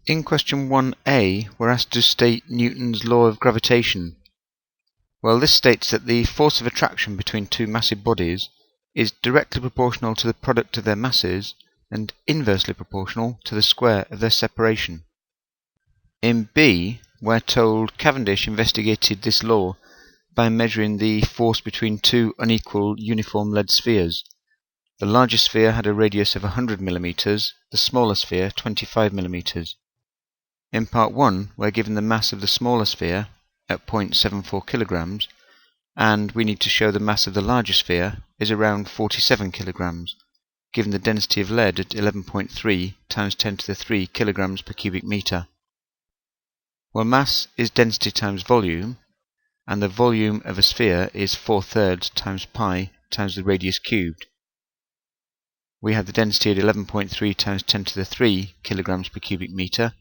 In question 1a, we're asked to state Newton's law of gravitation. Well, this states that the force of attraction between two massive bodies is directly proportional to the product of their masses and inversely proportional to the square of their separation. In B, we're told Cavendish investigated this law by measuring the force between two unequal uniform lead spheres. The larger sphere had a radius of 100 mm, the smaller sphere 25 mm. In part 1, we're given the mass of the smaller sphere at 0.74 kilograms, and we need to show the mass of the larger sphere is around 47 kilograms, given the density of lead at 11.3 times 10 to the 3 kilograms per cubic meter. Well, mass is density times volume, and the volume of a sphere is 4/3 times pi times the radius cubed. We have the density at 11.3 times 10 to the 3 kilograms per cubic meter,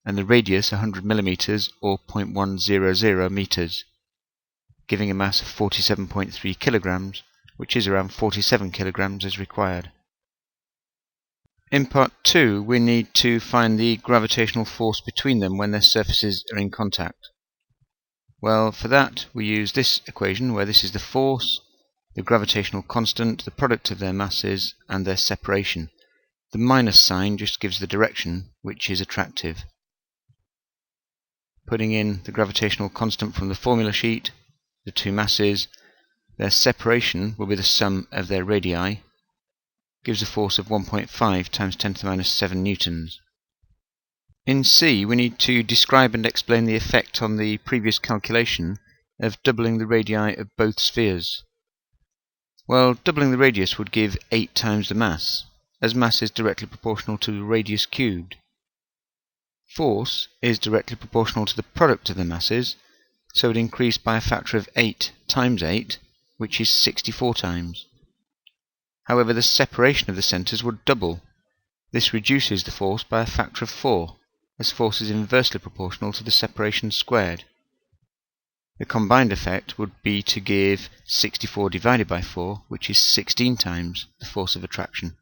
and the radius 100 millimeters or 0.100 meters, giving a mass of 47.3 kilograms, which is around 47 kilograms as required. In part 2, we need to find the gravitational force between them when their surfaces are in contact. Well, for that we use this equation where this is the force, the gravitational constant, the product of their masses, and their separation. The minus sign just gives the direction, which is attractive. Putting in the gravitational constant from the formula sheet, the two masses, their separation will be the sum of their radii, gives a force of 1.5 times 10 to the minus 7 newtons. In C, we need to describe and explain the effect on the previous calculation of doubling the radii of both spheres. Well, doubling the radius would give 8 times the mass, as mass is directly proportional to the radius cubed. Force is directly proportional to the product of the masses, so it would increase by a factor of 8 times 8, which is 64 times. However, the separation of the centres would double. This reduces the force by a factor of 4, as force is inversely proportional to the separation squared. The combined effect would be to give 64 divided by 4, which is 16 times the force of attraction.